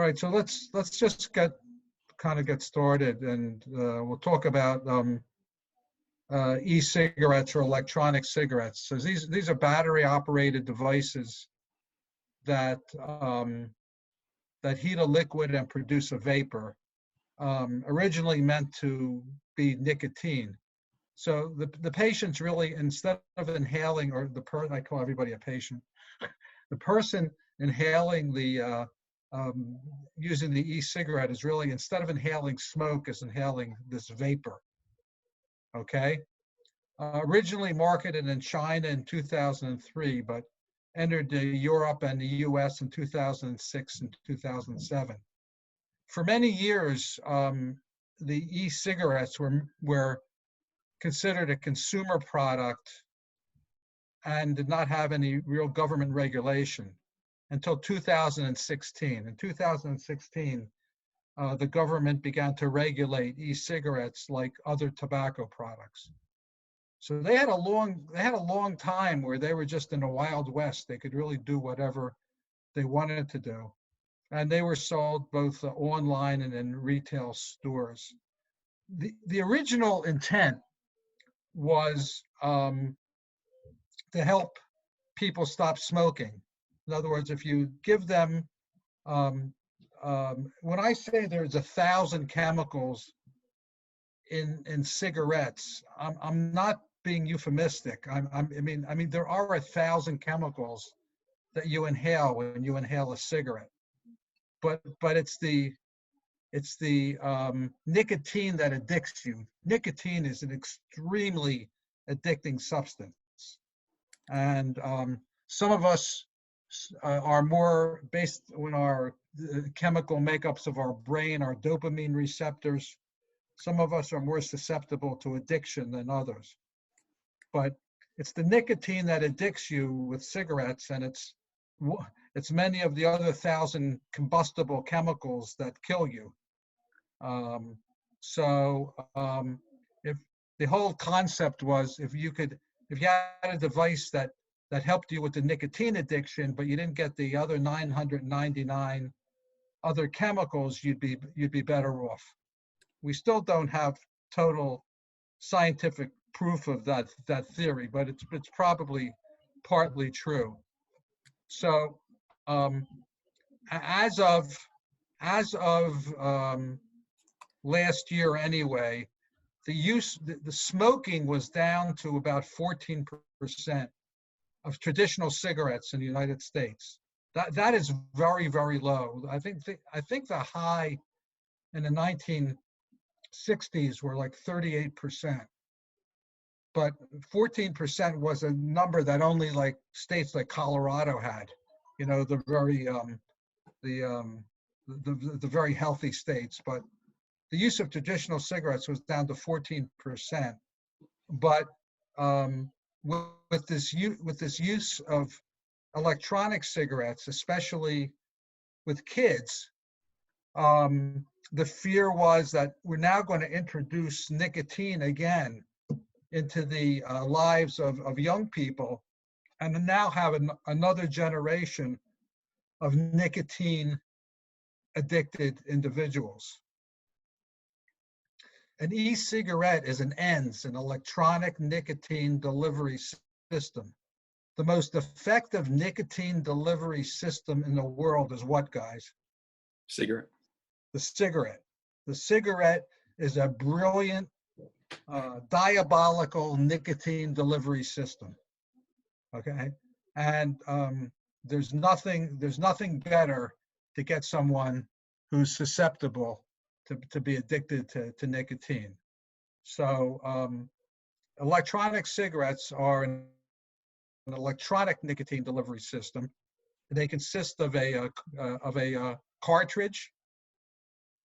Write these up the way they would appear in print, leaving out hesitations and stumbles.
right, so let's just get started, and we'll talk about e-cigarettes or electronic cigarettes. So these are battery-operated devices that that heat a liquid and produce a vapor. Originally meant to be nicotine. So the patients really, instead of inhaling, or I call everybody a patient, the person inhaling the using the e-cigarette is really, instead of inhaling smoke, is inhaling this vapor. Okay. Originally marketed in China in 2003, but entered Europe and the US in 2006 and 2007. For many years, the e-cigarettes were considered a consumer product and did not have any real government regulation until 2016. In 2016, the government began to regulate e-cigarettes like other tobacco products. So they had a long time where they were just in the Wild West. They could really do whatever they wanted to do. And they were sold both online and in retail stores. The original intent was to help people stop smoking. In other words, if you give them, when I say there's 1,000 chemicals in cigarettes, I'm not being euphemistic. I mean there are 1,000 chemicals that you inhale when you inhale a cigarette, but it's the nicotine that addicts you. Nicotine is an extremely addicting substance, and some of us are more based on our chemical makeups of our brain, our dopamine receptors. Some of us are more susceptible to addiction than others. But it's the nicotine that addicts you with cigarettes, and it's many of the other 1,000 combustible chemicals that kill you. If the whole concept was, if you had a device that helped you with the nicotine addiction, but you didn't get the other 999 other chemicals, you'd be better off. We still don't have total scientific proof of that theory, but it's probably partly true. So as of last year anyway, the smoking was down to about 14% of traditional cigarettes in the United States. That is very, very low. I think the high in the 1960s were like 38%. But 14% was a number that only like states like Colorado had, the very healthy states. But the use of traditional cigarettes was down to 14%. But with this use of electronic cigarettes, especially with kids, the fear was that we're now going to introduce nicotine again into the lives of young people, and now have another generation of nicotine addicted individuals. An e-cigarette is an ENDS, an electronic nicotine delivery system. The most effective nicotine delivery system in the world is what, guys? Cigarette. The cigarette. The cigarette is a brilliant, diabolical nicotine delivery system. Okay, and there's nothing better to get someone who's susceptible to be addicted to nicotine. So electronic cigarettes are an electronic nicotine delivery system. They consist of a cartridge.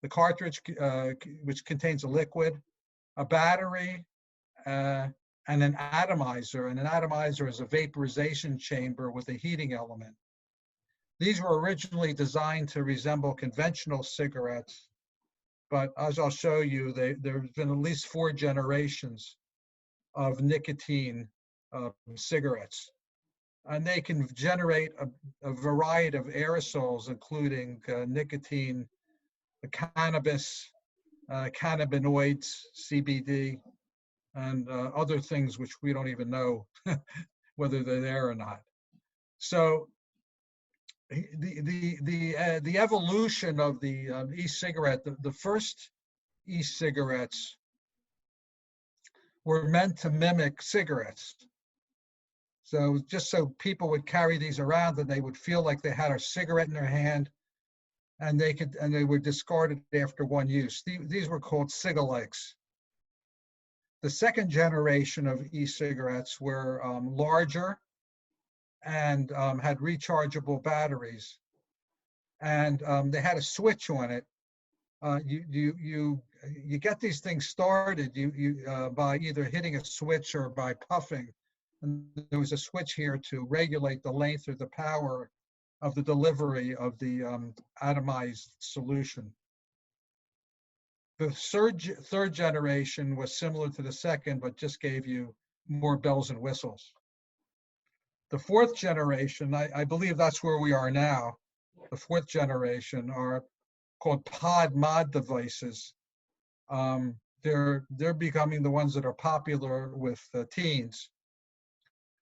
The cartridge, which contains a liquid, a battery, and an atomizer. And an atomizer is a vaporization chamber with a heating element. These were originally designed to resemble conventional cigarettes, but as I'll show you, there's been at least 4 generations of nicotine cigarettes. and they can generate a variety of aerosols, including nicotine, cannabis, cannabinoids, CBD, and other things which we don't even know whether they're there or not. So the evolution of the e-cigarette, the first e-cigarettes were meant to mimic cigarettes. So just so people would carry these around and they would feel like they had a cigarette in their hand, and they were discarded after one use. These were called cigalikes. The second generation of e-cigarettes were larger and had rechargeable batteries, and they had a switch on it. You get these things started by either hitting a switch or by puffing, and there was a switch here to regulate the length or the power of the delivery of the atomized solution. The third generation was similar to the second, but just gave you more bells and whistles. The fourth generation, I believe that's where we are now. The fourth generation are called pod-mod devices. They're becoming the ones that are popular with teens.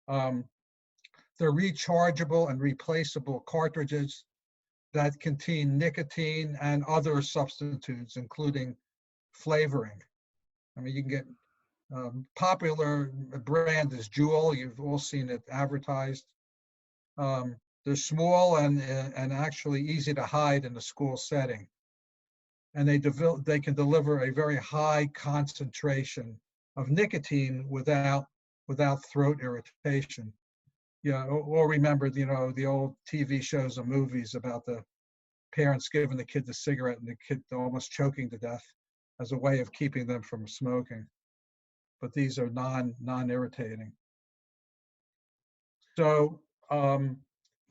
They're rechargeable and replaceable cartridges that contain nicotine and other substitutes, including flavoring. I mean, you can get popular brand is Juul. You've all seen it advertised. They're small and actually easy to hide in the school setting. And they can deliver a very high concentration of nicotine without throat irritation. Yeah, or remember, the old TV shows and movies about the parents giving the kid the cigarette and the kid almost choking to death as a way of keeping them from smoking. But these are non-irritating. So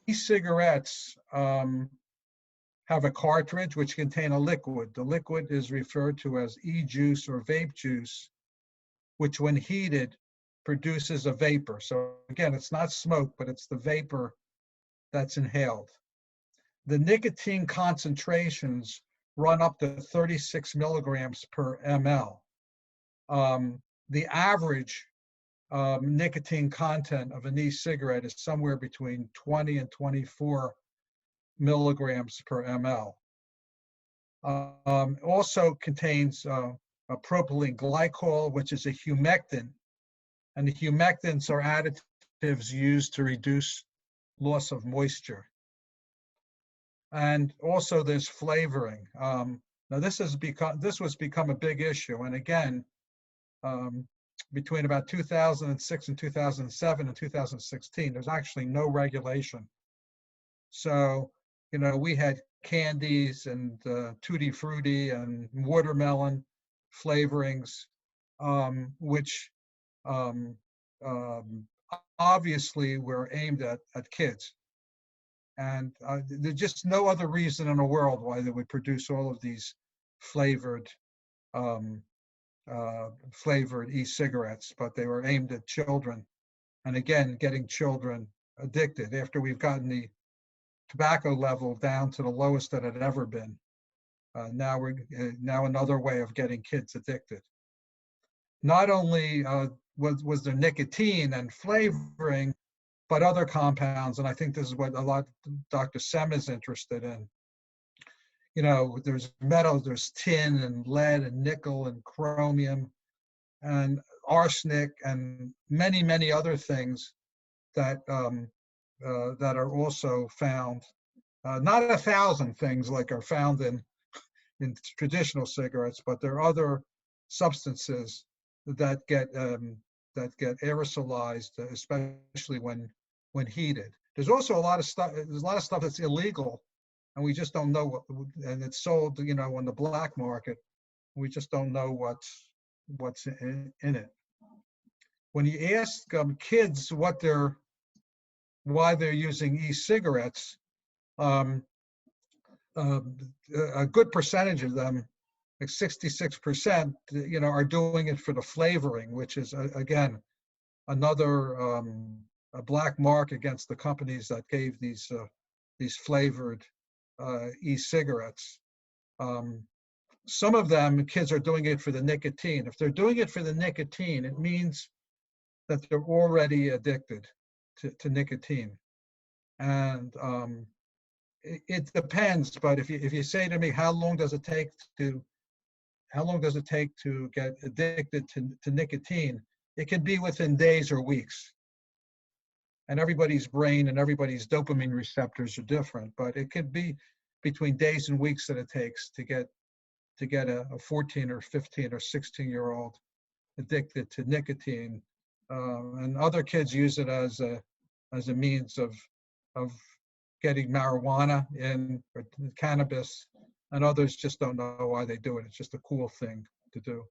e-cigarettes have a cartridge which contain a liquid. The liquid is referred to as e-juice or vape juice, which when heated produces a vapor. So again, it's not smoke, but it's the vapor that's inhaled. The nicotine concentrations run up to 36 milligrams per ml. The average nicotine content of an e-cigarette is somewhere between 20 and 24 milligrams per ml. Also contains a propylene glycol, which is a humectant, and the humectants are additives used to reduce loss of moisture. And also there's flavoring. Now this was become a big issue, and again, between about 2006 and 2007 and 2016, there's actually no regulation. So, we had candies and tutti frutti and watermelon flavorings, which obviously were aimed at kids. And there's just no other reason in the world why they would produce all of these flavored e-cigarettes, but they were aimed at children. And again, getting children addicted after we've gotten the tobacco level down to the lowest that it had ever been. Now another way of getting kids addicted. Not only was there nicotine and flavoring, but other compounds, and I think this is what a lot Dr. Sem is interested in. There's metal, there's tin and lead and nickel and chromium and arsenic and many, many other things that are also found. Not 1,000 things like are found in traditional cigarettes, but there are other substances that get aerosolized, especially when heated. There's also a lot of stuff. There's a lot of stuff that's illegal, and we just don't know and it's sold, on the black market. We just don't know what's in it. When you ask kids why they're using e-cigarettes, a good percentage of them, like 66%, are doing it for the flavoring, which is again another a black mark against the companies that gave these flavored e-cigarettes. Some of them, kids are doing it for the nicotine. If they're doing it for the nicotine, it means that they're already addicted to nicotine. And it depends, but if you say to me, how long does it take to get addicted to nicotine? It can be within days or weeks. And everybody's brain and everybody's dopamine receptors are different, but it could be between days and weeks that it takes to get a 14 or 15 or 16-year-old addicted to nicotine. And other kids use it as a means of getting marijuana in, or cannabis, and others just don't know why they do it. It's just a cool thing to do.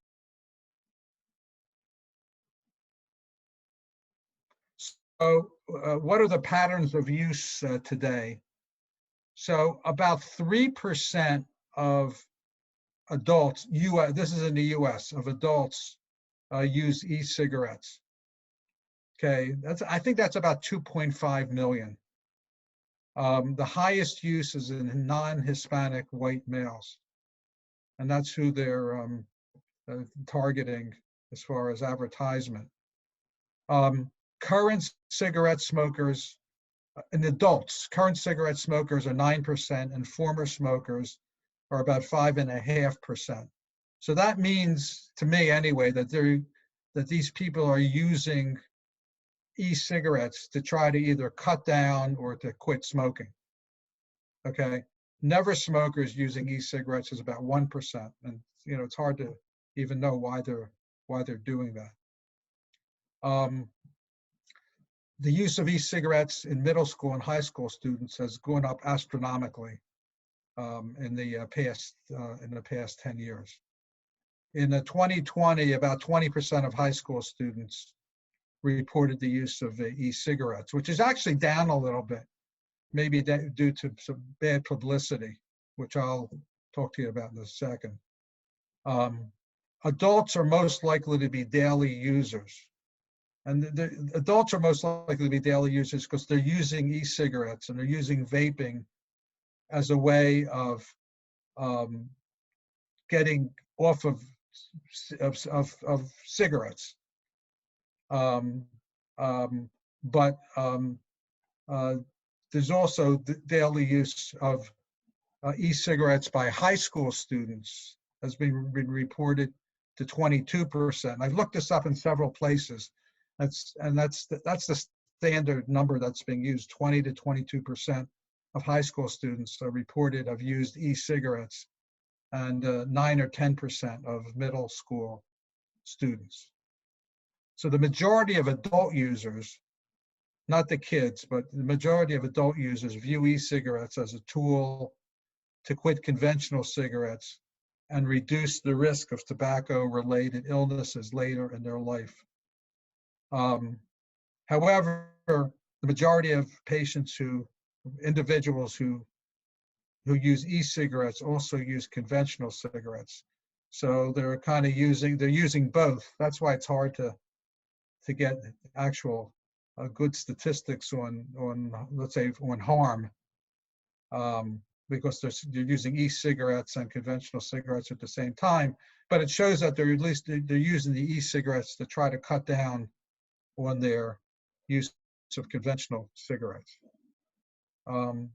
So what are the patterns of use today? So about 3% of adults, this is in the US, of adults use e-cigarettes. Okay, I think that's about 2.5 million. The highest use is in non-Hispanic white males, and that's who they're targeting as far as advertisement. Current cigarette smokers, in adults, current cigarette smokers are 9%, and former smokers are about 5.5%. So that means, to me anyway, that these people are using e-cigarettes to try to either cut down or to quit smoking. Okay, never smokers using e-cigarettes is about 1%, and it's hard to even know why they're doing that. The use of e-cigarettes in middle school and high school students has gone up astronomically in the past 10 years. In 2020, about 20% of high school students reported the use of e-cigarettes, which is actually down a little bit, maybe due to some bad publicity, which I'll talk to you about in a second. Adults are most likely to be daily users. And the adults are most likely to be daily users because they're using e-cigarettes and they're using vaping as a way of getting off of cigarettes. But there's also the daily use of e-cigarettes by high school students has been reported to 22%. I've looked this up in several places. That's the standard number that's being used. 20 to 22% of high school students are reported have used e-cigarettes, and 9 or 10% of middle school students. So the majority of adult users, not the kids, but the majority of adult users view e-cigarettes as a tool to quit conventional cigarettes and reduce the risk of tobacco-related illnesses later in their life. However, the majority of individuals who use e-cigarettes also use conventional cigarettes. So they're kind of using both. That's why it's hard to get actual good statistics on let's say on harm, because they're using e-cigarettes and conventional cigarettes at the same time. But it shows that they're using the e-cigarettes to try to cut down on their use of conventional cigarettes. The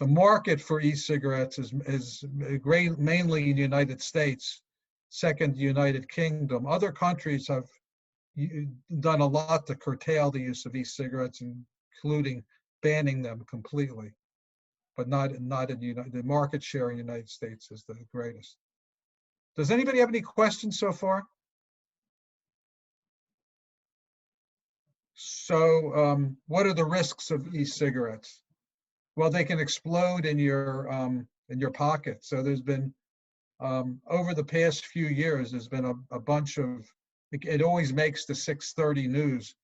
market for e-cigarettes is great, mainly in the United States, second, the United Kingdom. Other countries have done a lot to curtail the use of e-cigarettes, including banning them completely, but not in the market share in the United States is the greatest. Does anybody have any questions so far? So what are the risks of e-cigarettes? Well, they can explode in your pocket. So there's been, over the past few years, there's been a bunch of, it always makes the 6:30 news,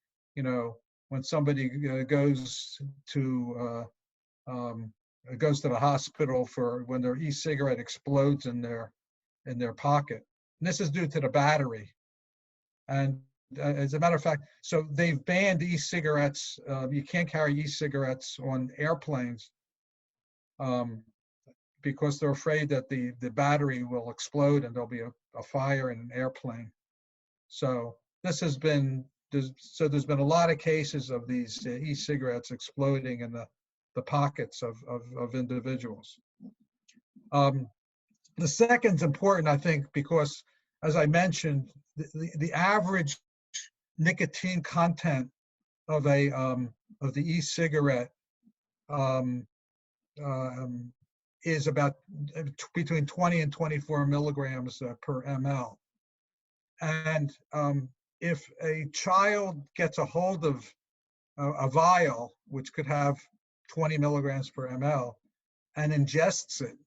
when somebody goes to the hospital when their e-cigarette explodes in their pocket. And this is due to the battery. And as a matter of fact, so they've banned e-cigarettes. You can't carry e-cigarettes on airplanes because they're afraid that the battery will explode and there'll be a fire in an airplane. So this has been, there's been a lot of cases of these e-cigarettes exploding in the pockets of individuals. The second's important, I think, because as I mentioned, the average nicotine content of the e-cigarette is about between 20 and 24 milligrams per ml. And if a child gets a hold of a vial, which could have 20 milligrams per ml, and ingests it,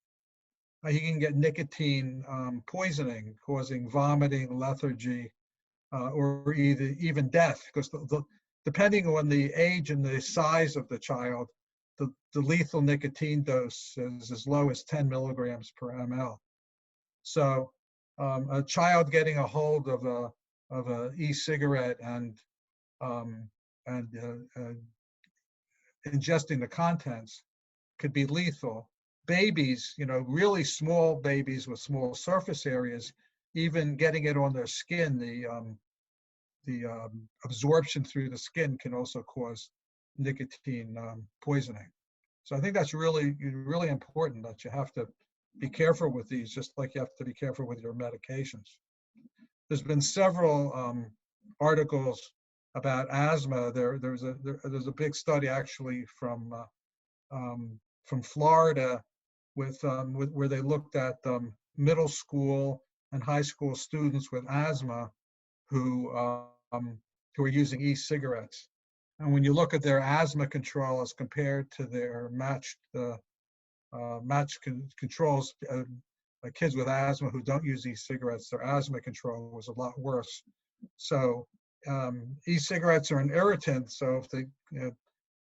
he can get nicotine poisoning, causing vomiting, lethargy, or even death, because depending on the age and the size of the child, the lethal nicotine dose is as low as 10 milligrams per ml. So a child getting a hold of a e-cigarette and ingesting the contents could be lethal. Babies, really small babies with small surface areas, even getting it on their skin, the absorption through the skin can also cause nicotine poisoning. So I think that's really, really important, that you have to be careful with these, just like you have to be careful with your medications. There's been several articles about asthma. There's a big study actually from Florida with where they looked at middle school and high school students with asthma who are using e-cigarettes. And when you look at their asthma control as compared to their matched controls, kids with asthma who don't use e-cigarettes, their asthma control was a lot worse. So e-cigarettes are an irritant. So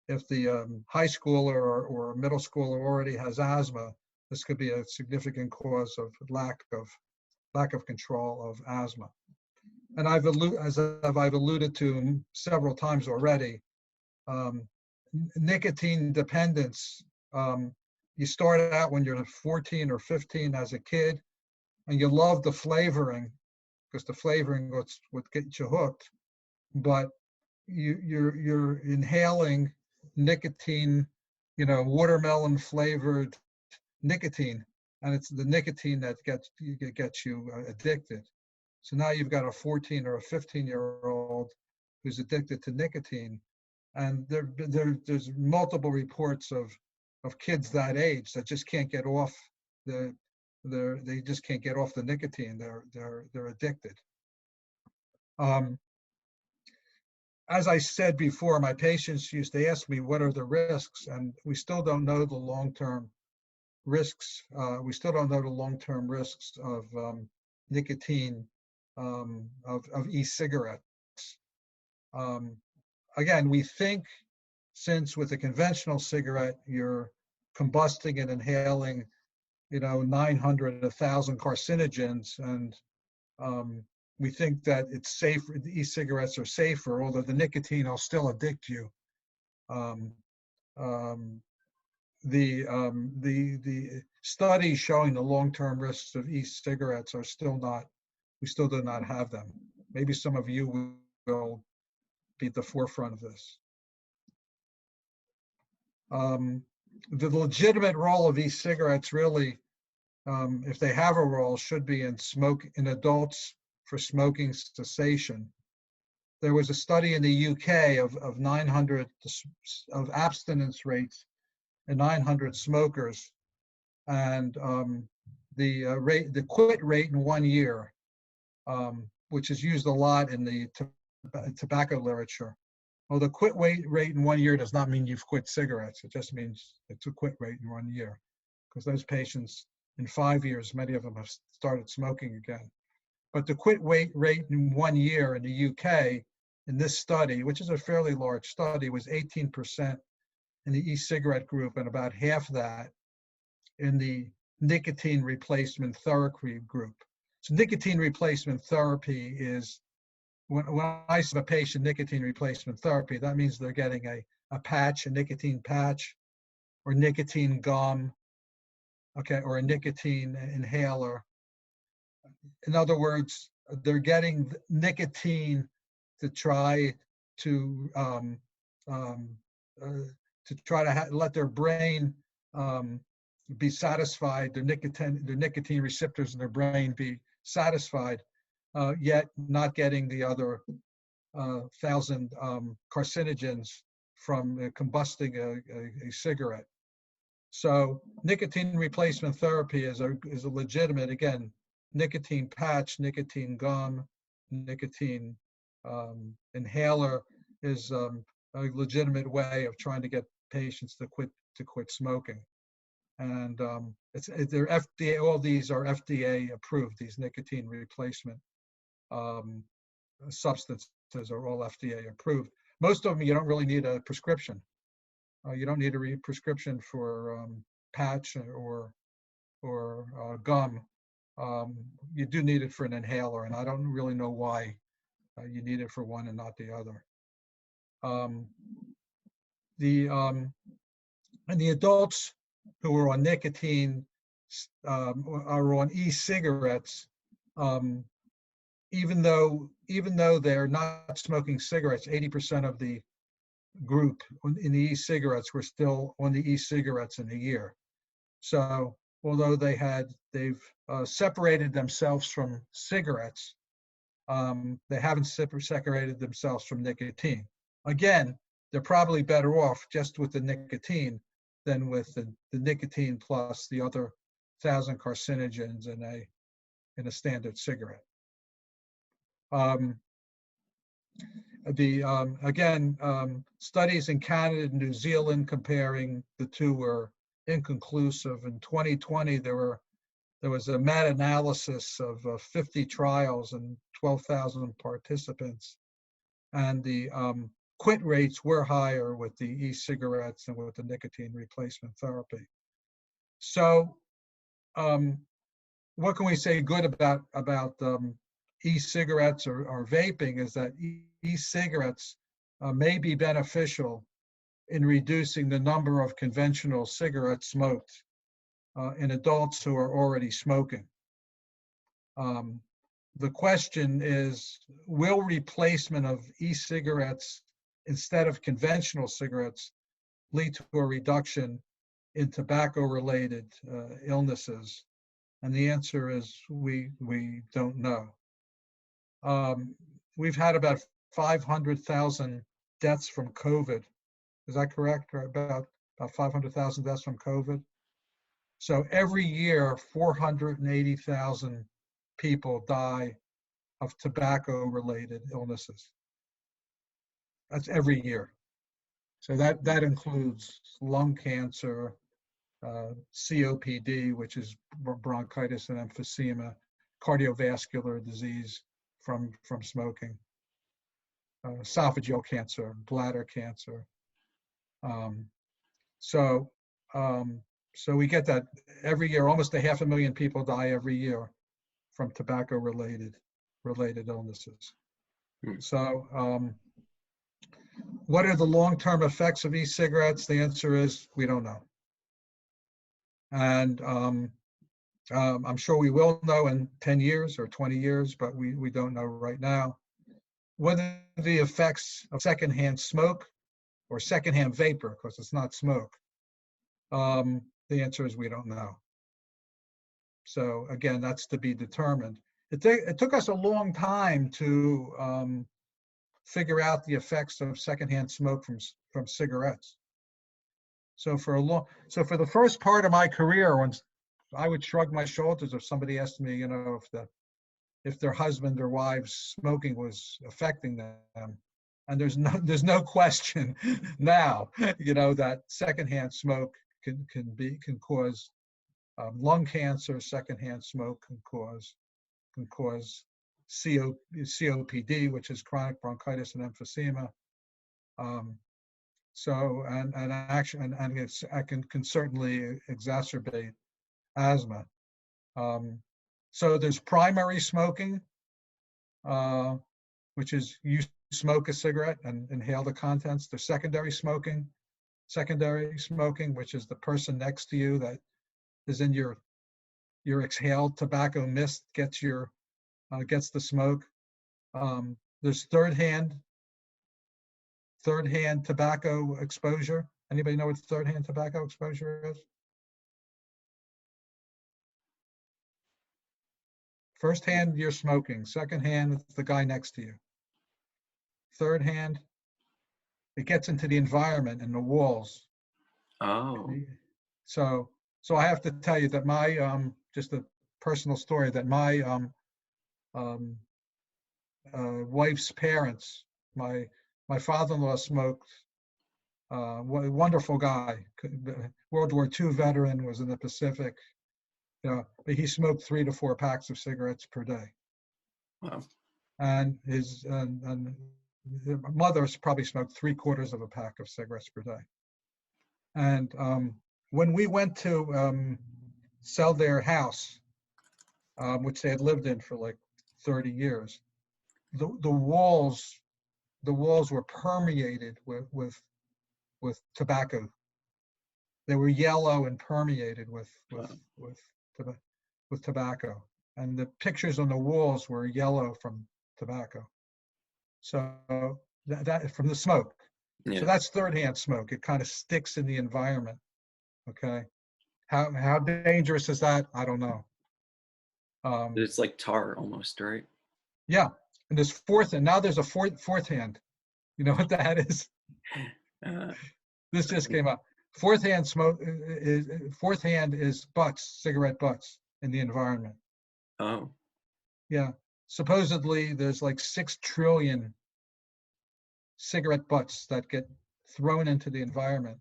if the high schooler or middle schooler already has asthma, this could be a significant cause of lack of control of asthma. And I've alluded to several times already, nicotine dependence. You start out when you're 14 or 15 as a kid, and you love the flavoring, because the flavoring would get you hooked. But you're inhaling nicotine, watermelon flavored nicotine, and it's the nicotine that gets you addicted. So now you've got a 14 or a 15-year-old who's addicted to nicotine, and there's multiple reports of kids that age that just can't get off they just can't get off the nicotine. They're addicted. As I said before, my patients used to ask me, what are the risks? And we still don't know the long-term risks. We still don't know the long-term risks of nicotine, of e-cigarettes. Again, we think, since with a conventional cigarette, you're combusting and inhaling, 900, 1,000 carcinogens, and we think that it's safer, the e-cigarettes are safer, although the nicotine will still addict you. The studies showing the long-term risks of e-cigarettes are still not, we still do not have them. Maybe some of you will be at the forefront of this. The legitimate role of e-cigarettes really, if they have a role, should be in adults for smoking cessation. There was a study in the UK of 900 of abstinence rates in 900 smokers, and the quit rate in 1 year, which is used a lot in the tobacco literature. Well, the quit rate in 1 year does not mean you've quit cigarettes. It just means it's a quit rate in 1 year, because those patients, in 5 years, many of them have started smoking again. But the quit rate in 1 year in the UK, in this study, which is a fairly large study, was 18% in the e-cigarette group, and about half that in the nicotine replacement therapy group. So nicotine replacement therapy is when I see a patient nicotine replacement therapy, that means they're getting a patch, a nicotine patch, or nicotine gum, okay, or a nicotine inhaler. In other words, they're getting nicotine to try to um, let their brain be satisfied, their nicotine receptors in their brain be satisfied, yet not getting the other 1,000 carcinogens from combusting a cigarette. So nicotine replacement therapy is a legitimate, again, nicotine patch, nicotine gum, nicotine inhaler is a legitimate way of trying to get patients to quit smoking. And they're FDA. All these are FDA approved. These nicotine replacement substances are all FDA approved. Most of them you don't really need a prescription. You don't need a prescription for patch or gum. You do need it for an inhaler, and I don't really know why you need it for one and not the other. And the adults who are on nicotine are on e-cigarettes. Even though they're not smoking cigarettes, 80% of the group in the e-cigarettes were still on the e-cigarettes in a year. So although they've separated themselves from cigarettes, they haven't separated themselves from nicotine. Again, they're probably better off just with the nicotine than with the nicotine plus the other 1,000 carcinogens in a standard cigarette. Studies in Canada and New Zealand comparing the two were inconclusive. In 2020, there was a meta-analysis of 50 trials and 12,000 participants, and the quit rates were higher with the e-cigarettes and with the nicotine replacement therapy. So, what can we say good about e-cigarettes or vaping is that e-cigarettes may be beneficial in reducing the number of conventional cigarettes smoked in adults who are already smoking. The question is, will replacement of e-cigarettes instead of conventional cigarettes lead to a reduction in tobacco-related illnesses? And the answer is we don't know. We've had about 500,000 deaths from COVID. Is that correct? Or about 500,000 deaths from COVID. So every year, 480,000 people die of tobacco-related illnesses. That's every year. So that includes lung cancer, COPD, which is bronchitis and emphysema, cardiovascular disease from smoking, esophageal cancer, bladder cancer. So we get that every year. Almost 500,000 people die every year from tobacco-related illnesses. So what are the long-term effects of e-cigarettes? The answer is we don't know. And I'm sure we will know in 10 years or 20 years, but we don't know right now. What are the effects of secondhand smoke or secondhand vapor, because it's not smoke? The answer is we don't know. So again, that's to be determined. It took us a long time to figure out the effects of secondhand smoke from cigarettes. So for the first part of my career, when I would shrug my shoulders if somebody asked me, if their husband or wife's smoking was affecting them. And there's no question now, that secondhand smoke can cause lung cancer. Secondhand smoke can cause COPD, which is chronic bronchitis and emphysema. It can certainly exacerbate asthma. So there's primary smoking, which is you smoke a cigarette and inhale the contents. There's secondary smoking, which is the person next to you that is in your exhaled tobacco mist gets the smoke. There's third hand tobacco exposure. Anybody know what third hand tobacco exposure is? First hand, you're smoking. Second hand, it's the guy next to you. Third hand, it gets into the environment and the walls. Oh. So I have to tell you that my just a personal story, that my wife's parents, my father-in-law smoked. Wonderful guy, World War II veteran, was in the Pacific. But he smoked 3 to 4 packs of cigarettes per day. Wow. And his mother probably smoked 3/4 of a pack of cigarettes per day. And when we went to sell their house, which they had lived in for like 30 years, the walls were permeated with tobacco. They were yellow and permeated with tobacco, and the pictures on the walls were yellow from tobacco. So that from the smoke. Yeah. So that's third hand smoke. It kind of sticks in the environment. Okay, how dangerous is that? I don't know. It's like tar almost, right? Yeah, and there's fourth, and now there's a fourth hand. You know what that is? This just came up. Fourth hand is butts, cigarette butts in the environment. Oh. Yeah, supposedly there's like 6 trillion cigarette butts that get thrown into the environment,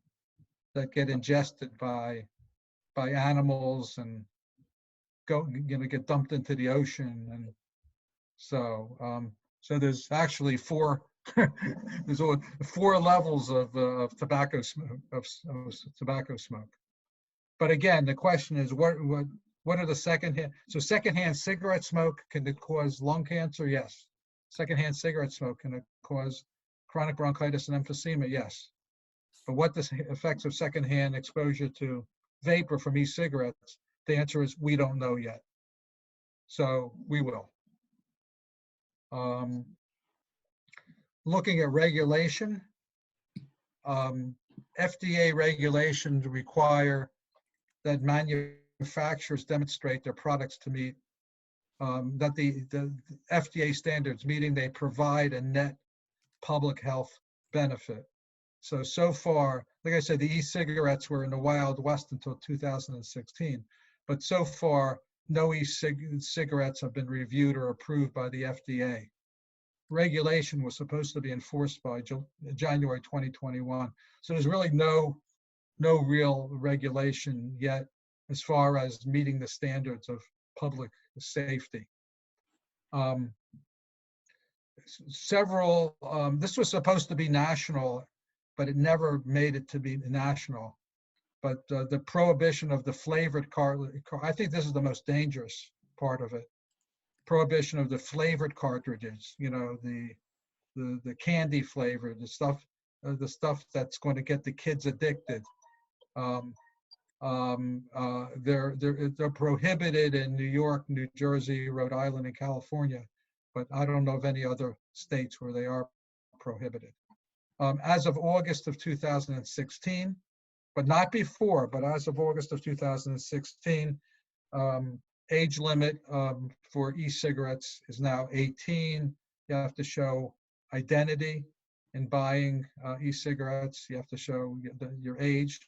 that get ingested by animals and get dumped into the ocean. And so there's actually 4 there's 4 levels of tobacco smoke, tobacco smoke. But again, the question is, what are the secondhand? So secondhand cigarette smoke, can it cause lung cancer? Yes. Secondhand cigarette smoke, can it cause chronic bronchitis and emphysema? Yes. But what the effects of secondhand exposure to vapor from e-cigarettes? The answer is we don't know yet. So we will. Looking at regulation, FDA regulations require that manufacturers demonstrate their products to meet that the FDA standards, meaning they provide a net public health benefit. So far, like I said, the e-cigarettes were in the Wild West until 2016, but so far, no e-cigarettes have been reviewed or approved by the FDA. Regulation was supposed to be enforced by January 2021. So there's really no real regulation yet as far as meeting the standards of public safety. This was supposed to be national, but it never made it to be national. But the prohibition of the flavored I think this is the most dangerous part of it. Prohibition of the flavored cartridges, the candy flavor, the stuff that's going to get the kids addicted. They're prohibited in New York, New Jersey, Rhode Island, and California, but I don't know of any other states where they are prohibited. As of August of 2016, but not before, but as of August of 2016, age limit for e-cigarettes is now 18. You have to show identity in buying e-cigarettes. You have to show your age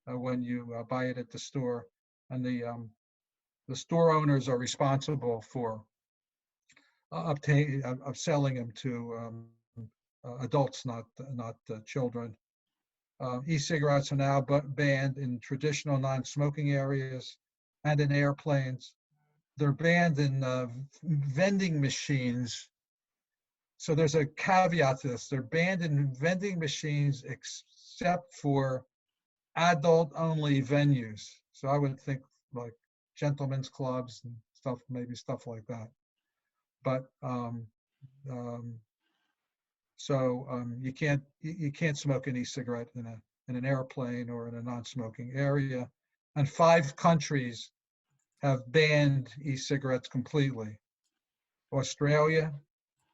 when you buy it at the store, and the store owners are responsible for selling them to adults, not children. E-cigarettes are now banned in traditional non-smoking areas and in airplanes. They're banned in vending machines. So there's a caveat to this. They're banned in vending machines except for adult-only venues. So I would think like gentlemen's clubs and stuff, maybe stuff like that. But Um, you can't smoke an e-cigarette in an airplane or in a non-smoking area. And 5 countries have banned e-cigarettes completely. Australia,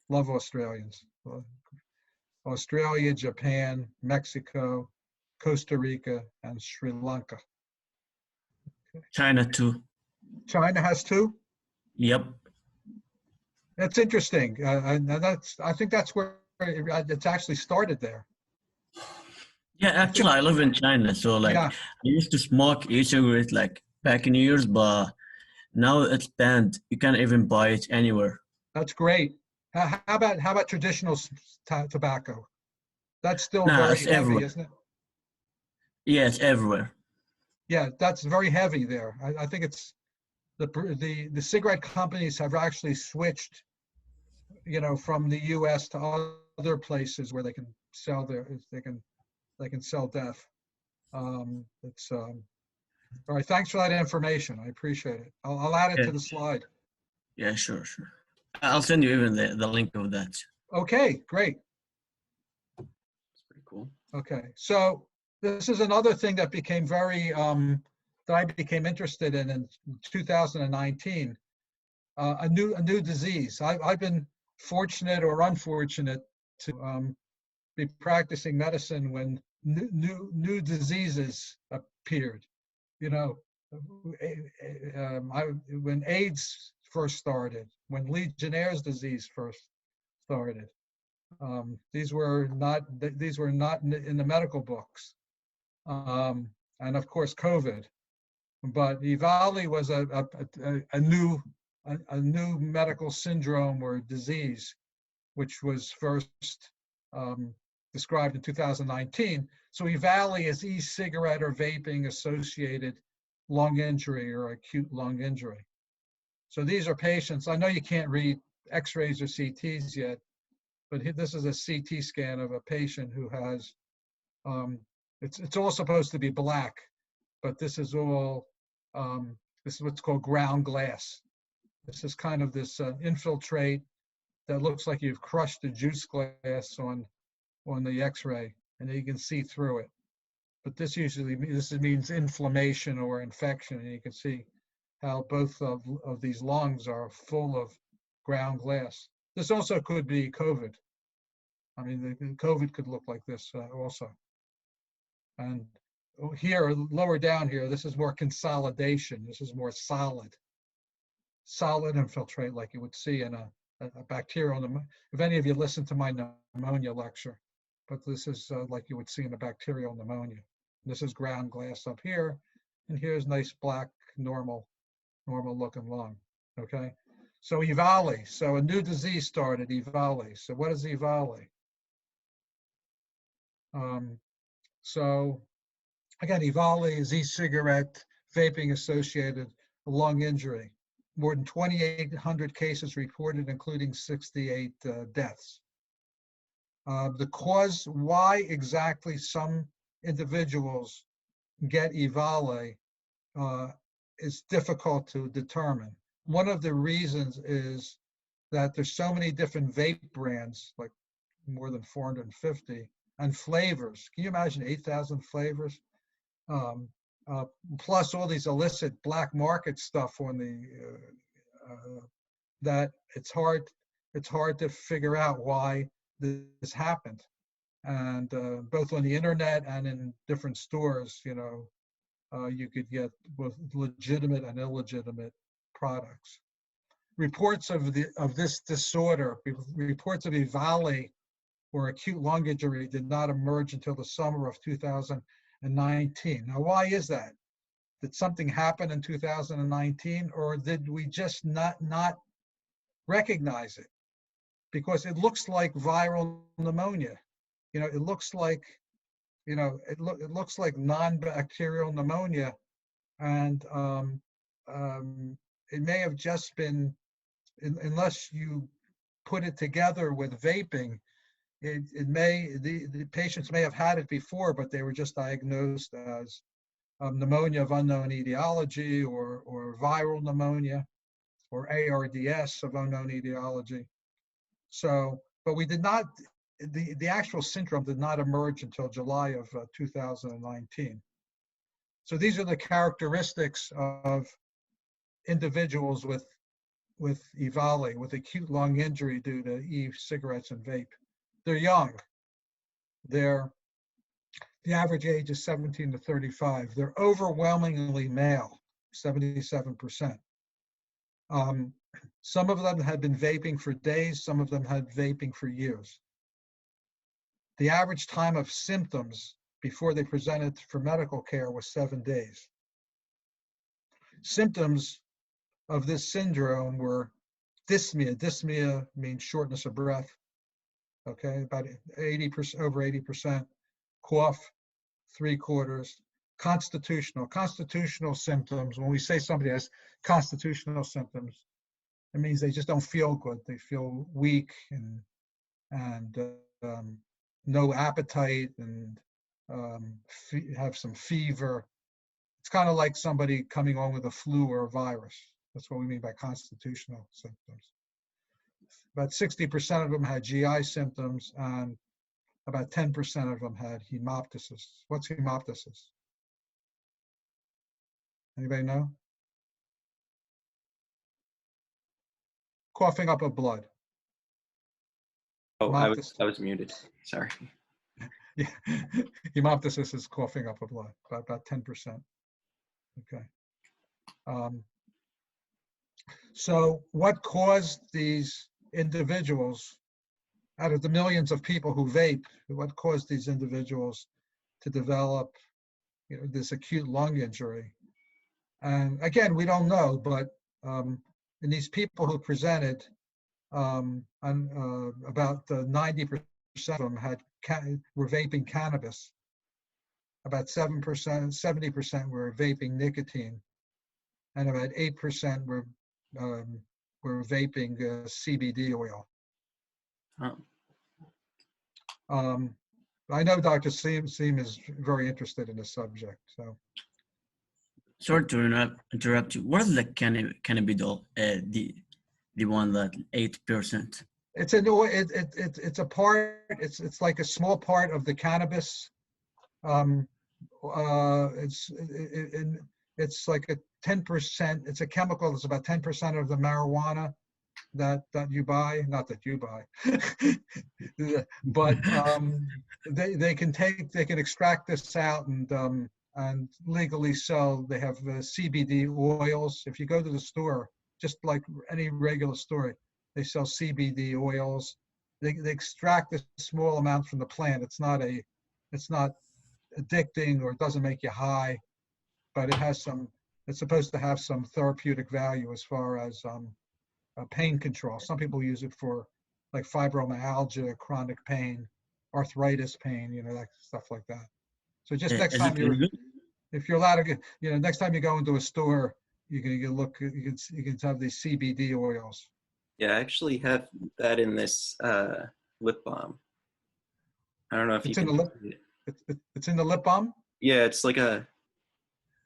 love Australians. Australia, Japan, Mexico, Costa Rica, and Sri Lanka. China too. China has 2? Yep. That's interesting. And I think that's where it's actually started there. Yeah, actually, I live in China, so like Yeah, I used to smoke e-cigarette like back in years, but now it's banned. You can't even buy it anywhere. that's great. How about traditional tobacco? That's still Nah, very it's heavy, everywhere. isn't it? Yeah, it's everywhere. Yeah, that's very heavy there. I think it's the cigarette companies have actually switched, from the U.S. to other places where they can sell they can sell death. It's all right. Thanks for that information. I appreciate it. I'll add it Yeah, to the slide. yeah, sure, sure. I'll send you even the link of that. Okay, great. It's pretty cool. Okay, so this is another thing that became that I became interested in 2019. A new disease. I've been fortunate or unfortunate to be practicing medicine when new diseases appeared. You know, when AIDS first started, when Legionnaire's disease first started. These were not in the medical books, and of course COVID. But EVALI was a new medical syndrome or disease, which was first described in 2019. So EVALI is e-cigarette or vaping associated lung injury or acute lung injury. So these are patients. I know you can't read X-rays or CTs yet, but this is a CT scan of a patient who has. It's all supposed to be black, but this is all. This is what's called ground glass. This is kind of this infiltrate that looks like you've crushed the juice glass on the X-ray, and you can see through it. But this means inflammation or infection, and you can see how both of these lungs are full of ground glass. This also could be COVID. I mean, the COVID could look like this also. And here, lower down here, this is more consolidation. This is more solid infiltrate like you would see in a bacterial. If any of you listen to my pneumonia lecture, but this is like you would see in a bacterial pneumonia. This is ground glass up here, and here's nice black normal looking lung. Okay, so EVALI. So a new disease started, EVALI. So what is EVALI? So again, EVALI is e-cigarette vaping associated lung injury. More than 2,800 cases reported, including 68 deaths. The cause, why exactly some individuals get EVALI is difficult to determine. One of the reasons is that there's so many different vape brands, like more than 450, and flavors. Can you imagine 8,000 flavors? Plus all these illicit black market stuff on the that it's hard to figure out why this happened, and both on the internet and in different stores, you could get both legitimate and illegitimate products. Reports of this disorder, reports of EVALI or acute lung injury, did not emerge until the summer of 2019. Now, why is that? Did something happen in 2019, or did we just not recognize it? Because it looks like viral pneumonia. It looks like, it looks like non-bacterial pneumonia, and it may have just been, unless you put it together with vaping, the patients may have had it before, but they were just diagnosed as pneumonia of unknown etiology, or viral pneumonia, or ARDS of unknown etiology. So, but we did not, the actual syndrome did not emerge until July of 2019. So these are the characteristics of individuals with EVALI, with acute lung injury due to e-cigarettes and vape. They're young. The average age is 17 to 35. They're overwhelmingly male, 77%. Some of them had been vaping for days, some of them had vaping for years. The average time of symptoms before they presented for medical care was 7 days. Symptoms of this syndrome were dyspnea. Dyspnea means shortness of breath. Okay, about 80%, over 80%. Cough, 3/4. Constitutional symptoms. When we say somebody has constitutional symptoms, it means they just don't feel good. They feel weak and no appetite and have some fever. It's kind of like somebody coming on with a flu or a virus. That's what we mean by constitutional symptoms. About 60% of them had GI symptoms, and about 10% of them had hemoptysis. What's hemoptysis? Anybody know? Coughing up of blood. Oh, I was muted. Sorry. Yeah, hemoptysis is coughing up of blood, about 10%. Okay. So what caused these individuals, out of the millions of people who vape, what caused these individuals to develop, this acute lung injury? And again, we don't know, but in these people who presented, about 90% of them were vaping cannabis. About 7%, 70% were vaping nicotine, and about 8% were vaping CBD oil. Oh. I know Dr. Seam is very interested in this subject. So, Sorry to interrupt you. What is the cannabidol? The one that 8%. it's a part. It's like a small part of the cannabis. It's like a 10%. It's a chemical that's about 10% of the marijuana that you buy. Not that you buy, but they can extract this out and legally sell. They have CBD oils. If you go to the store, just like any regular store, they sell CBD oils. They extract a small amount from the plant. It's not addicting, or it doesn't make you high, but it's supposed to have some therapeutic value as far as pain control. Some people use it for like fibromyalgia, chronic pain, arthritis pain, that stuff like that. So just next time if you're allowed to get, next time you go into a store, you can look, you can have these CBD oils. Yeah, I actually have that in this lip balm. I don't know if It's you in can the lip. see it. It's in the lip balm. Yeah, it's like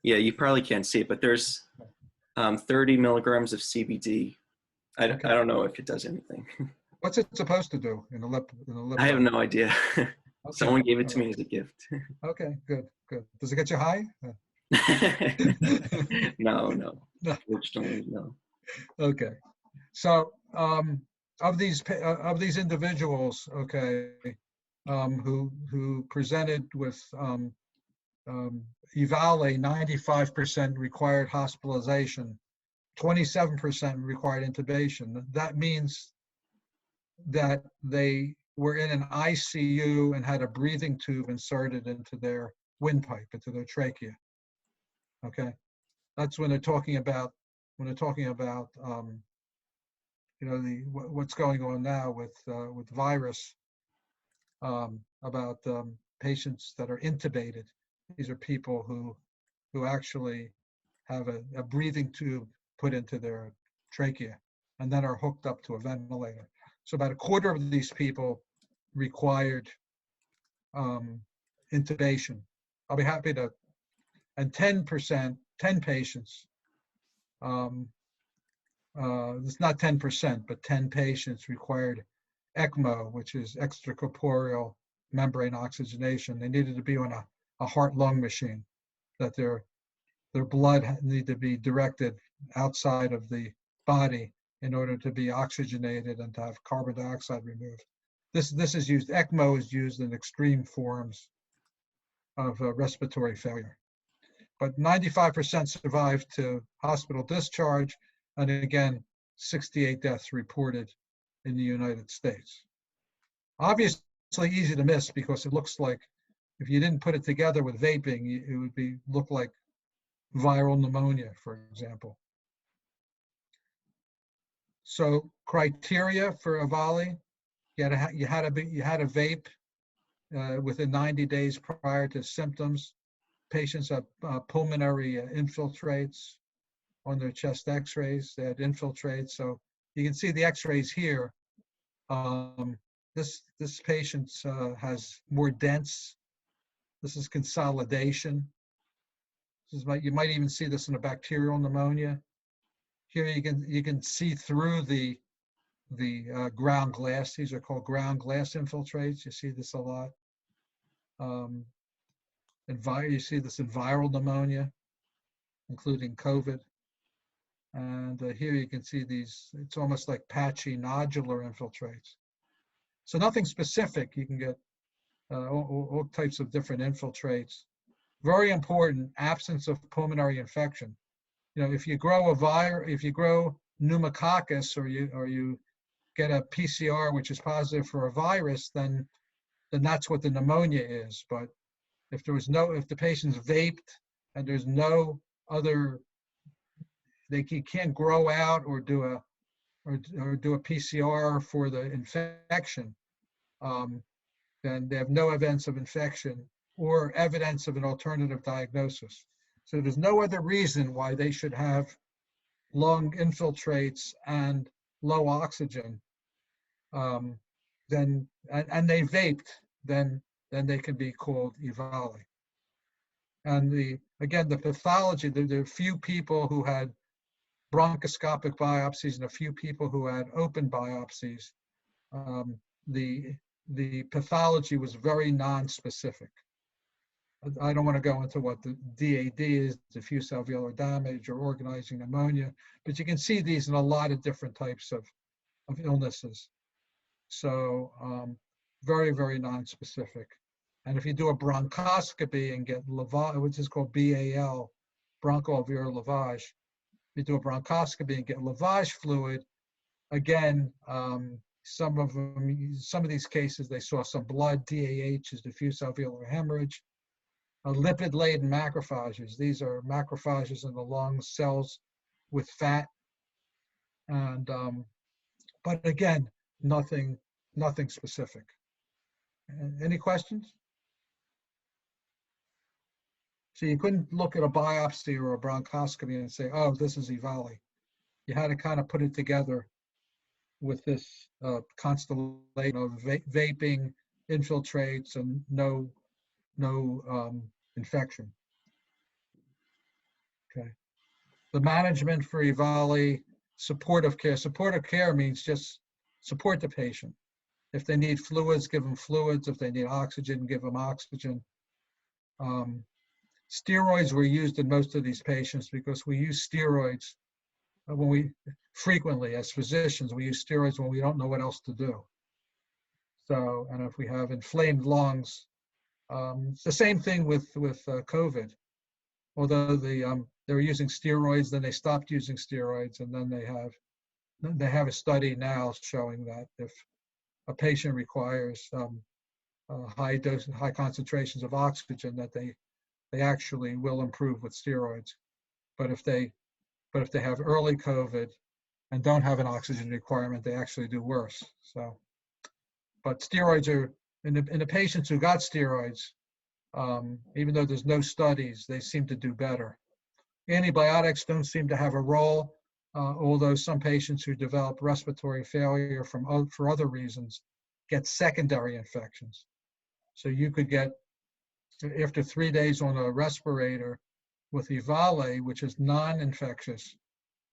you probably can't see it, but there's 30 milligrams of CBD. Okay. I don't know if it does anything. What's it supposed to do in the lip? I have balm? no idea. Okay. Someone gave it to me as a gift. Okay, good. Does it get you high? No. No. Fortunately, no. Okay. So of these individuals, okay, who presented with EVALI, 95% required hospitalization, 27% required intubation. That means that they were in an ICU and had a breathing tube inserted into their windpipe, into their trachea. Okay, that's when they're talking about what's going on now with virus, about patients that are intubated. These are people who actually have a breathing tube put into their trachea and then are hooked up to a ventilator. So about a quarter of these people required intubation. I'll be happy to, and 10 patients, it's not 10%, but 10 patients required ECMO, which is extracorporeal membrane oxygenation. They needed to be on a heart-lung machine, that their blood need to be directed outside of the body in order to be oxygenated and to have carbon dioxide removed. This is used, ECMO is used in extreme forms of respiratory failure. But 95% survived to hospital discharge, and again, 68 deaths reported in the United States. Obviously easy to miss because it looks like, if you didn't put it together with vaping, it would look like viral pneumonia, for example. So criteria for EVALI, you had a vape within 90 days prior to symptoms. Patients have pulmonary infiltrates on their chest x-rays. They had infiltrates. So you can see the x-rays here. This patient has more dense. This is consolidation. You might even see this in a bacterial pneumonia. Here you can see through the ground glass. These are called ground glass infiltrates. You see this a lot. You see this in viral pneumonia, including COVID. And here you can see these, it's almost like patchy nodular infiltrates. So nothing specific. You can get all types of different infiltrates. Very important, absence of pulmonary infection. If you grow if you grow pneumococcus, or you get a PCR which is positive for a virus, then that's what the pneumonia is. But if the patient's vaped and there's no other, they can't grow out or do a PCR for the infection, then they have no evidence of infection or evidence of an alternative diagnosis. So there's no other reason why they should have lung infiltrates and low oxygen. And they vaped, then they can be called EVALI. And again, the pathology, there are a few people who had bronchoscopic biopsies and a few people who had open biopsies. The pathology was very non-specific. I don't want to go into what the DAD is, diffuse alveolar damage or organizing pneumonia, but you can see these in a lot of different types of illnesses. So very, very non-specific. And if you do a bronchoscopy and get lavage, which is called BAL, bronchoalveolar lavage, if you do a bronchoscopy and get lavage fluid, again, some of these cases, they saw some blood. DAH is diffuse alveolar hemorrhage. Lipid-laden macrophages. These are macrophages in the lungs, cells with fat. And but again, nothing specific. Any questions? So you couldn't look at a biopsy or a bronchoscopy and say, oh, this is EVALI. You had to kind of put it together with this constellation of vaping, infiltrates, and no infection. Okay. The management for EVALI, supportive care. Supportive care means just support the patient. If they need fluids, give them fluids. If they need oxygen, give them oxygen. Steroids were used in most of these patients because we use steroids frequently as physicians. We use steroids when we don't know what else to do. So, and if we have inflamed lungs, it's the same thing with COVID. Although they were using steroids, then they stopped using steroids, and then they have a study now showing that if a patient requires high concentrations of oxygen, that they actually will improve with steroids. But if they have early COVID and don't have an oxygen requirement, they actually do worse. So, but steroids are in the patients who got steroids, even though there's no studies, they seem to do better. Antibiotics don't seem to have a role, although some patients who develop respiratory failure for other reasons get secondary infections. So you could get, after 3 days on a respirator with EVALI, which is non-infectious,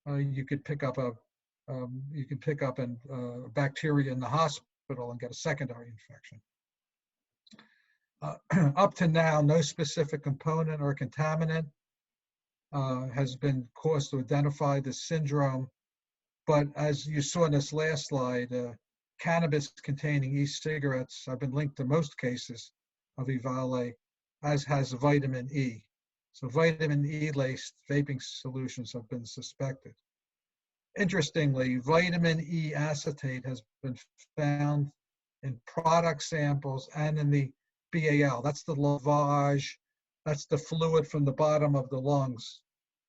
you could pick up a bacteria in the hospital hospital and get a secondary infection. Up to now, no specific component or contaminant has been caused to identify this syndrome. But as you saw in this last slide, cannabis-containing e-cigarettes have been linked to most cases of EVALE, as has vitamin E. So vitamin E-laced vaping solutions have been suspected. Interestingly, vitamin E acetate has been found in product samples and in the BAL. That's the lavage, that's the fluid from the bottom of the lungs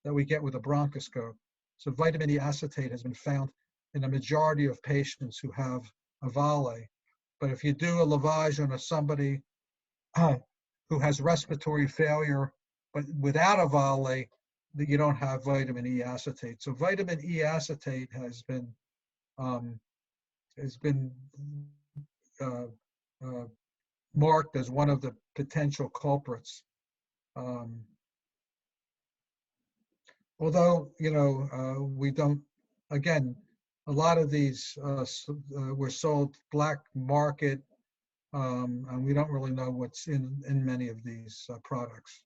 that we get with a bronchoscope. So vitamin E acetate has been found in a majority of patients who have EVALE. But if you do a lavage on somebody who has respiratory failure, but without EVALE, you don't have vitamin E acetate. So vitamin E acetate has been marked as one of the potential culprits. Although, we don't, again, a lot of these were sold black market, and we don't really know what's in many of these products.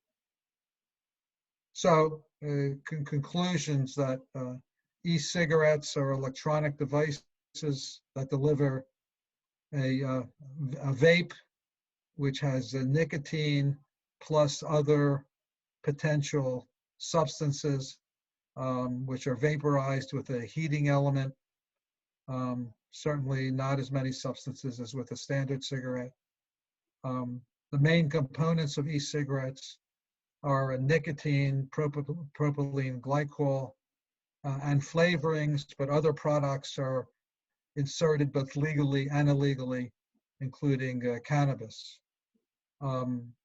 So, conclusions that e-cigarettes are electronic devices that deliver a vape, which has nicotine plus other potential substances, which are vaporized with a heating element. Certainly not as many substances as with a standard cigarette. The main components of e-cigarettes are a nicotine, propylene glycol, and flavorings, but other products are inserted both legally and illegally, including cannabis.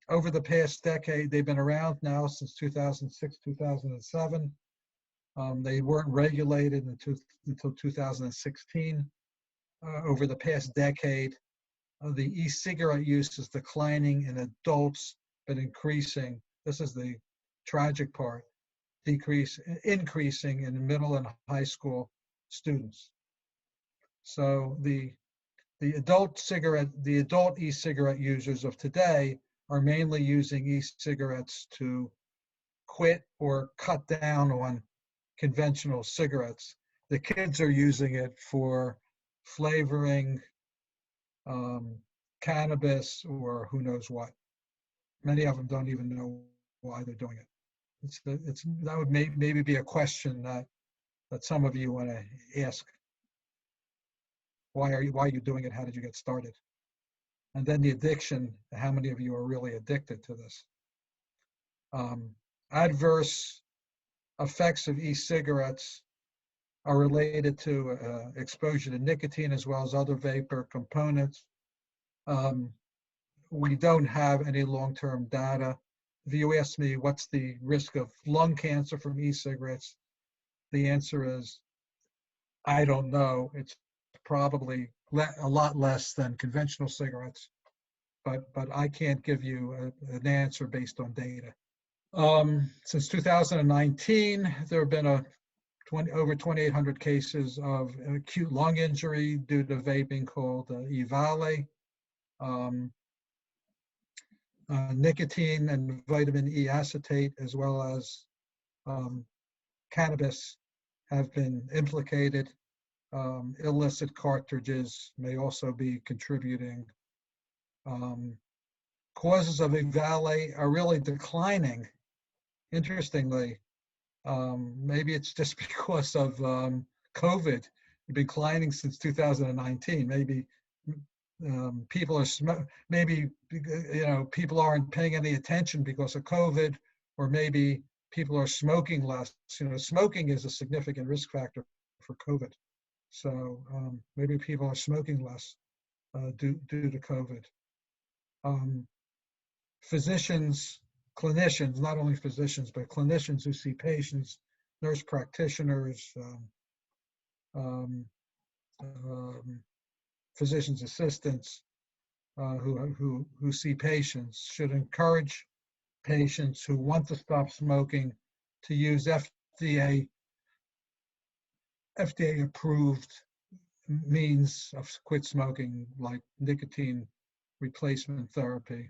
Over the past decade, they've been around now since 2006, 2007. They weren't regulated until 2016. Over the past decade, the e-cigarette use is declining in adults, but increasing. This is the tragic part, increasing in middle and high school students. So the adult e-cigarette users of today are mainly using e-cigarettes to quit or cut down on conventional cigarettes. The kids are using it for flavoring, cannabis, or who knows what. Many of them don't even know why they're doing it. That would maybe be a question that some of you want to ask. Why are you doing it? How did you get started? And then the addiction, how many of you are really addicted to this? Adverse effects of e-cigarettes are related to exposure to nicotine as well as other vapor components. We don't have any long-term data. If you ask me what's the risk of lung cancer from e-cigarettes, the answer is, I don't know. It's probably a lot less than conventional cigarettes, but I can't give you an answer based on data. Since 2019, there have been over 2,800 cases of acute lung injury due to vaping called EVALE. Nicotine and vitamin E acetate, as well as cannabis, have been implicated. Illicit cartridges may also be contributing. Causes of EVALE are really declining. Interestingly, maybe it's just because of COVID, declining since 2019. Maybe people are people aren't paying any attention because of COVID, or maybe people are smoking less. Smoking is a significant risk factor for COVID. So maybe people are smoking less due to COVID. Physicians, clinicians, not only physicians, but clinicians who see patients, nurse practitioners, physicians' assistants who see patients should encourage patients who want to stop smoking to use FDA approved means of quit smoking, like nicotine replacement therapy.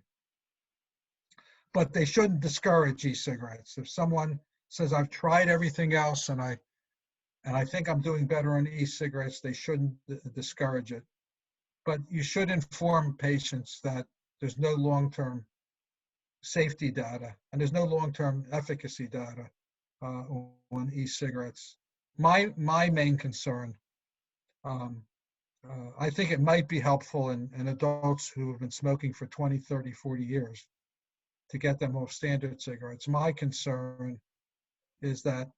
But they shouldn't discourage e-cigarettes. If someone says, I've tried everything else and I think I'm doing better on e-cigarettes, they shouldn't discourage it. But you should inform patients that there's no long-term safety data and there's no long-term efficacy data on e-cigarettes. My main concern, I think it might be helpful in adults who have been smoking for 20, 30, 40 years to get them off standard cigarettes. My concern is that,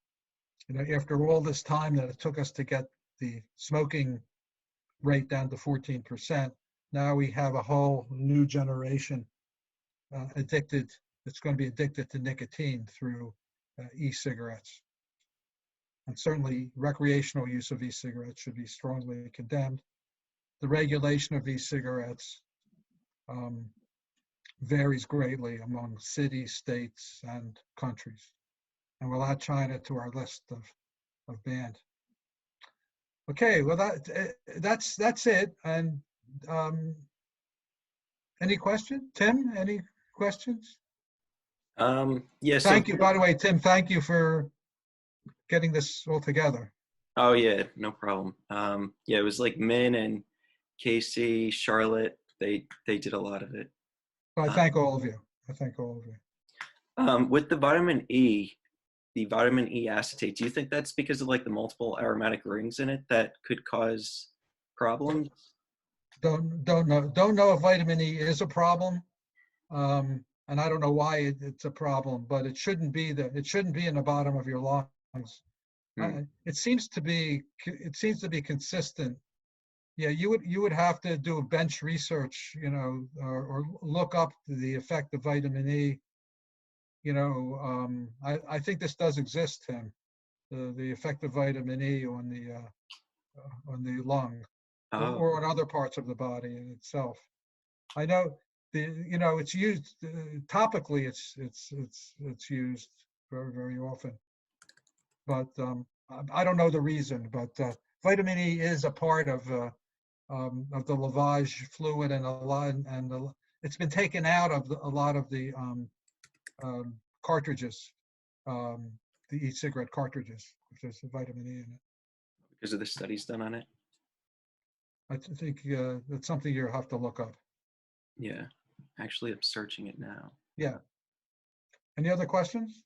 after all this time that it took us to get the smoking rate down to 14%, now we have a whole new generation addicted, that's going to be addicted to nicotine through e-cigarettes. And certainly recreational use of e-cigarettes should be strongly condemned. The regulation of e-cigarettes varies greatly among cities, states, and countries. And we'll add China to our list of banned. Okay, well that's it. And any question? Tim, any questions? Yeah. Thank you, by the way, Tim, thank you for getting this all together. Oh yeah, no problem. Yeah, it was like Min and Casey, Charlotte. They did a lot of it. Well, I thank all of you. I thank all of you. With the vitamin E, the vitamin E acetate, do you think that's because of like the multiple aromatic rings in it that could cause problems? Don't know if vitamin E is a problem, and I don't know why it's a problem, but it shouldn't be in the bottom of your lungs. It seems to be consistent. Yeah, you would have to do a bench research, or look up the effect of vitamin E. I think this does exist, Tim. The effect of vitamin E on the lung, or on other parts of the body in itself. I know it's used topically. It's used very, very often, but I don't know the reason. But vitamin E is a part of the lavage fluid, and it's been taken out of a lot of the cartridges, the e-cigarette cartridges, if there's vitamin E in it. Because of the studies done on it? I think that's something you have to look up. Yeah, actually I'm searching it now. Yeah. Any other questions?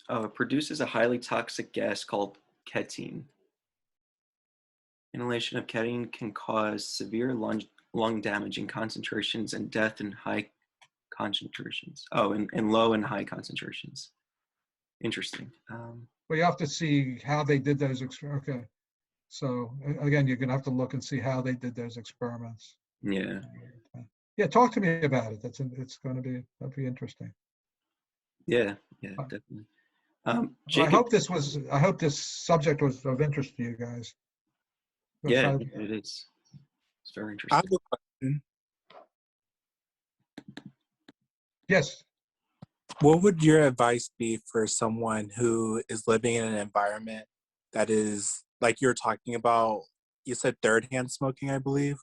Oh, it produces a highly toxic gas called ketine. Inhalation of ketine can cause severe lung damage in concentrations and death in high concentrations. Oh, in low and high concentrations. Interesting. Well, you have to see how they did those experiments. Okay. So again, you're going to have to look and see how they did those experiments. Yeah. Yeah, talk to me about it. That'd be interesting. Yeah, definitely. I hope this subject was of interest to you guys. Yeah, it is. It's very interesting. I have a question. Yes. What would your advice be for someone who is living in an environment that is, like you're talking about, you said third-hand smoking, I believe?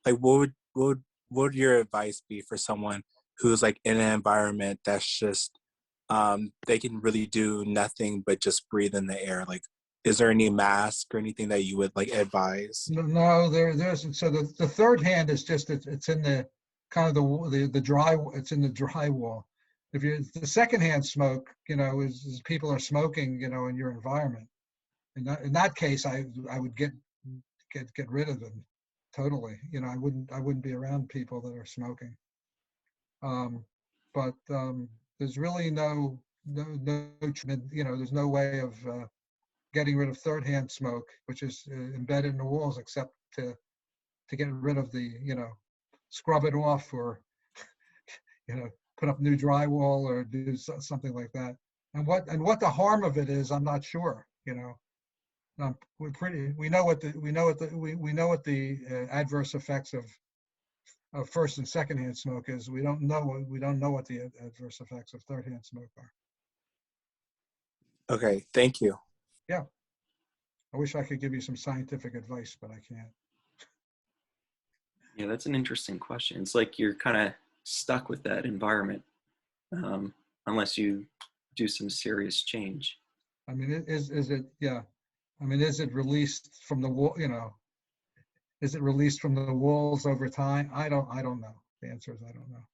Like, what would your advice be for someone who's like in an environment that's just, they can really do nothing but just breathe in the air? Like, is there any mask or anything that you would like advise? No, there isn't. So the third hand is just, it's in the kind of the dry, it's in the dry wall. If the second hand smoke, is people are smoking, in your environment. In that case, I would get rid of them totally. I wouldn't be around people that are smoking. But there's really no there's no way of getting rid of third hand smoke, which is embedded in the walls, except to get rid of the scrub it off, or put up new drywall, or do something like that. And what the harm of it is, I'm not sure. We know what the adverse effects of first and second hand smoke is. We don't know what the adverse effects of third hand smoke are. Okay, thank you. Yeah. I wish I could give you some scientific advice, but I can't. Yeah, that's an interesting question. It's like you're kind of stuck with that environment unless you do some serious change. I mean, is it, yeah. I mean, is it released from the wall, is it released from the walls over time? I don't know. The answer is I don't know.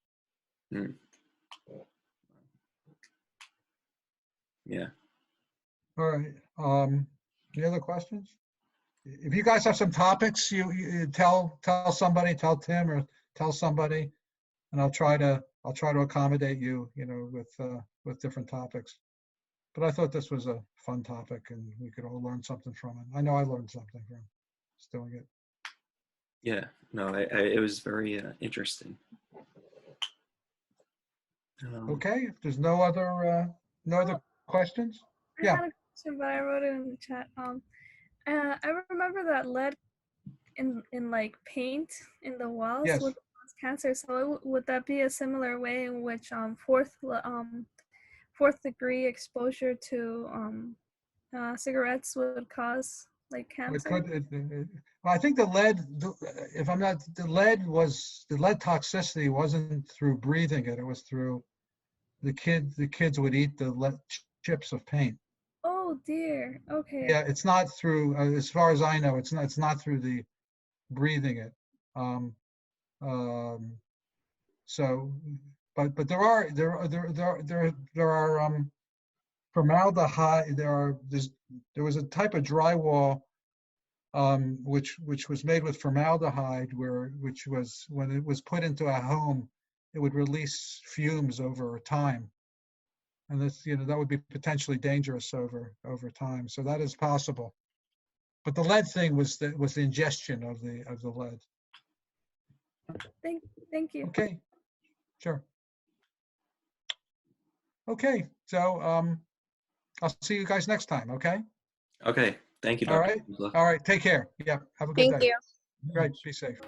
Yeah. All right. Any other questions? If you guys have some topics, you tell somebody, tell Tim or tell somebody, and I'll try to accommodate you, with different topics. But I thought this was a fun topic, and we could all learn something from it. I know I learned something from just doing it. Yeah. No, it was very interesting. Okay. If there's no other questions. I Yeah. had a question, but I wrote it in the chat. I remember that lead in like paint in the walls Yes. would cause cancer. So would that be a similar way in which fourth degree exposure to cigarettes would cause like cancer? Well, I think the lead, if I'm not, the lead toxicity wasn't through breathing it. It was through the kids would eat the lead chips of paint. Oh dear. Okay. Yeah, it's not through, as far as I know, it's not through the breathing it. So, but there are formaldehyde. There was a type of drywall which was made with formaldehyde, which was, when it was put into a home, it would release fumes over time, and this, that would be potentially dangerous over time. So that is possible. But the lead thing was the ingestion of the lead. Thank you. Okay, sure. Okay, so I'll see you guys next time. Okay. Okay. Thank you, All Dr. right. Promisloff. All right. Take care. Yeah. Have a good day. Thank you. Right. Be safe.